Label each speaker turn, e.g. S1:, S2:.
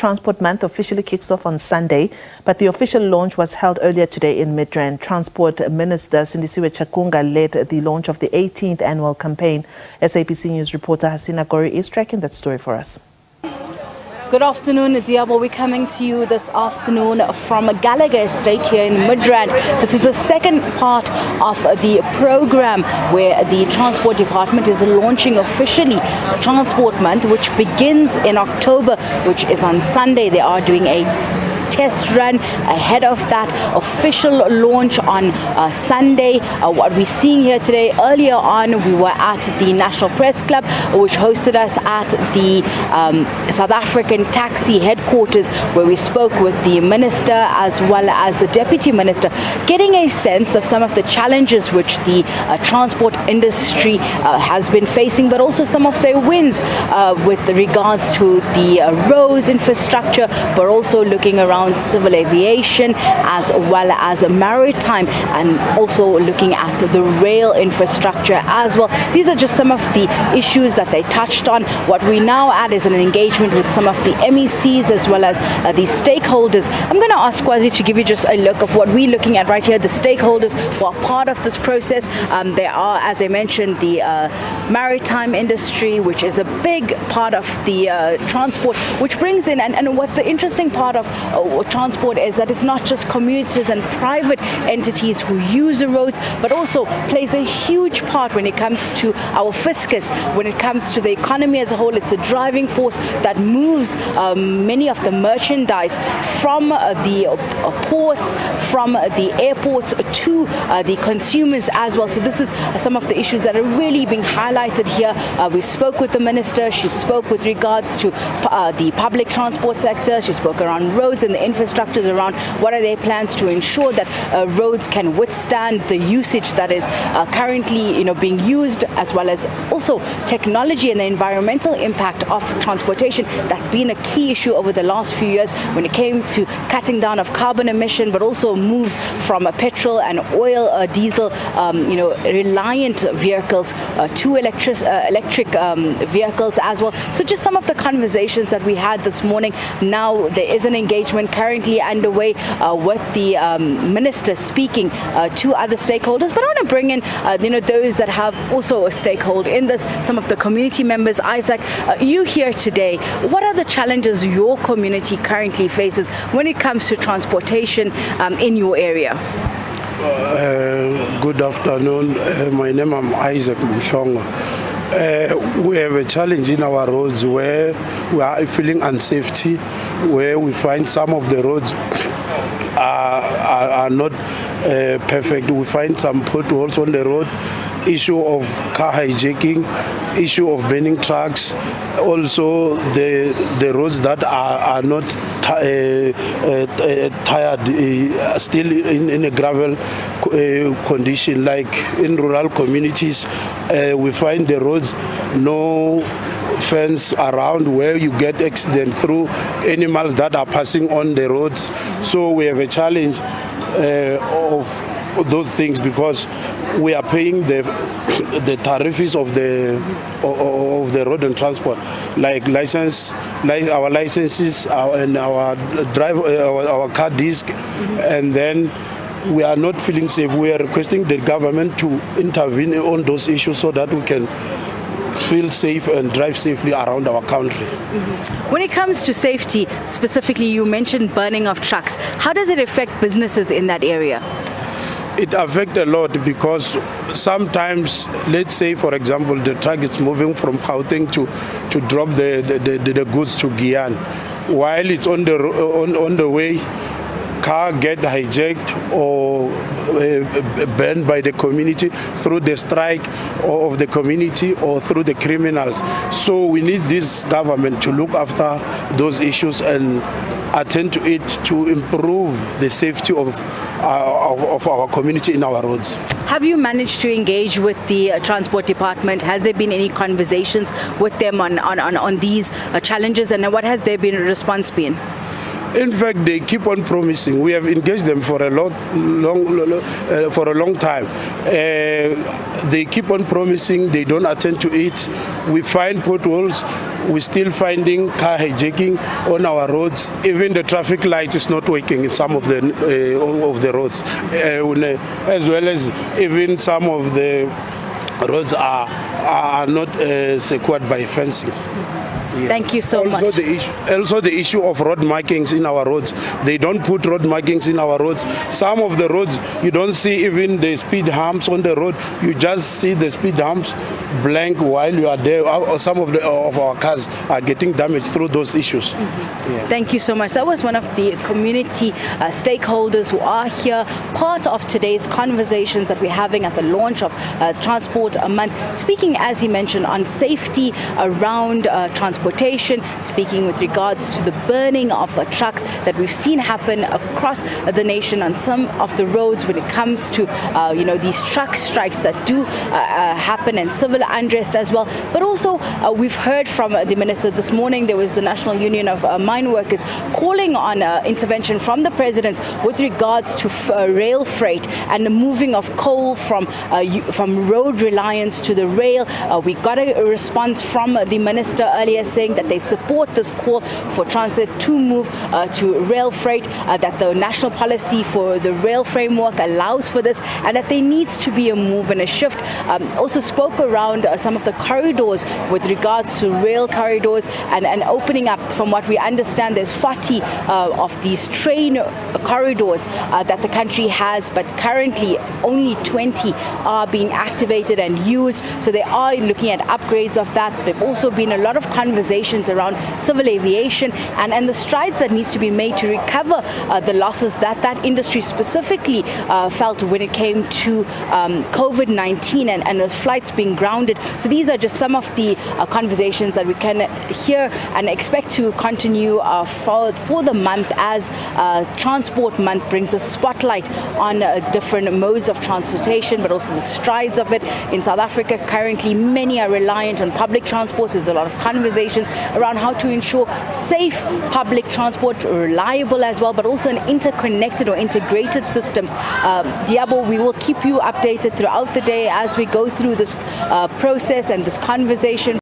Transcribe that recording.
S1: Transport Month officially kicks off on Sunday, but the official launch was held earlier today in Midrand. Transport Minister Sindisiwe Chakunga led the launch of the 18th annual campaign. SABC News reporter Hasina Gori is tracking that story for us.
S2: Good afternoon, Diabo. We're coming to you this afternoon from Gallagher Estate here in Midrand. This is the second part of the program where the Transport Department is launching officially Transport Month, which begins in October, which is on Sunday. They are doing a test run ahead of that official launch on Sunday. What we're seeing here today, earlier on we were at the National Press Club, which hosted us at the South African taxi headquarters, where we spoke with the minister as well as the deputy minister, getting a sense of some of the challenges which the transport industry has been facing, but also some of their wins with regards to the roads infrastructure, but also looking around civil aviation as well as maritime, and also looking at the rail infrastructure as well. These are just some of the issues that they touched on. What we now add is an engagement with some of the MECs as well as the stakeholders. I'm going to ask Kwazi to give you just a look of what we're looking at right here. The stakeholders who are part of this process. There are, as I mentioned, the maritime industry, which is a big part of the transport, which brings in, and what the interesting part of transport is that it's not just commuters and private entities who use the roads, but also plays a huge part when it comes to our fiscus, when it comes to the economy as a whole. It's the driving force that moves many of the merchandise from the ports, from the airports to the consumers as well. So this is some of the issues that are really being highlighted here. We spoke with the minister. She spoke with regards to the public transport sector. She spoke around roads and the infrastructures around what are their plans to ensure that roads can withstand the usage that is currently being used, as well as also technology and the environmental impact of transportation. That's been a key issue over the last few years when it came to cutting down of carbon emission, but also moves from petrol and oil, diesel, reliant vehicles to electric vehicles as well. So just some of the conversations that we had this morning. Now there is an engagement currently underway with the minister speaking to other stakeholders, but I want to bring in those that have also a stakeholder in this, some of the community members. Isaac, you here today, what are the challenges your community currently faces when it comes to transportation in your area?
S3: Good afternoon. My name is Isaac Mhlongo. We have a challenge in our roads where we are feeling unsafety, where we find some of the roads are not perfect. We find some potholes on the road, issue of car hijacking, issue of burning trucks, also the roads that are not tired, still in a gravel condition. Like in rural communities, we find the roads no fence around, where you get accident through animals that are passing on the roads. So we have a challenge of those things, because we are paying the tariffs of the road and transport, like our licenses and our our car disc, and then we are not feeling safe. We are requesting the government to intervene on those issues so that we can feel safe and drive safely around our country.
S2: When it comes to safety, specifically, you mentioned burning of trucks. How does it affect businesses in that area?
S3: It affects a lot, because sometimes, let's say, for example, the truck is moving from Gauteng to drop the goods to Guyana. While it's on the way, car get hijacked or banned by the community through the strike of the community or through the criminals. So we need this government to look after those issues and attend to it to improve the safety of our community in our roads.
S2: Have you managed to engage with the Transport Department? Has there been any conversations with them on these challenges, and what has their response been?
S3: In fact, they keep on promising. We have engaged them for a long time. They keep on promising. They don't attend to it. We find potholes. We're still finding car hijacking on our roads. Even the traffic light is not working in some of the roads, as well as even some of the roads are not secured by fencing.
S2: Yeah. Thank you so much.
S3: Also the issue of road markings in our roads. They don't put road markings in our roads. Some of the roads, you don't see even the speed humps on the road. You just see the speed humps blank while you are there. Some of our cars are getting damaged through those issues.
S2: Mm-hmm. Yeah. Thank you so much. That was one of the community stakeholders who are here, part of today's conversations that we're having at the launch of Transport Month, speaking, as he mentioned, on safety around transportation, speaking with regards to the burning of trucks that we've seen happen across the nation on some of the roads when it comes to these truck strikes that do happen, and civil unrest as well. But also we've heard from the minister this morning. There was the National Union of Mine Workers calling on intervention from the president with regards to rail freight and the moving of coal from road reliance to the rail. We got a response from the minister earlier saying that they support this call for transit to move to rail freight, that the national policy for the rail framework allows for this, and that there needs to be a move and a shift. Also spoke around some of the corridors with regards to rail corridors and opening up. From what we understand, there's 40 of these train corridors that the country has, but currently only 20 are being activated and used. So they are looking at upgrades of that. There've also been a lot of conversations around civil aviation and the strides that needs to be made to recover the losses that industry specifically felt when it came to COVID-19 and the flights being grounded. So these are just some of the conversations that we can hear and expect to continue for the month, as Transport Month brings a spotlight on different modes of transportation, but also the strides of it. In South Africa, currently, many are reliant on public transport. There's a lot of conversations around how to ensure safe public transport, reliable as well, but also an interconnected or integrated systems. Diabo, we will keep you updated throughout the day as we go through this process and this conversation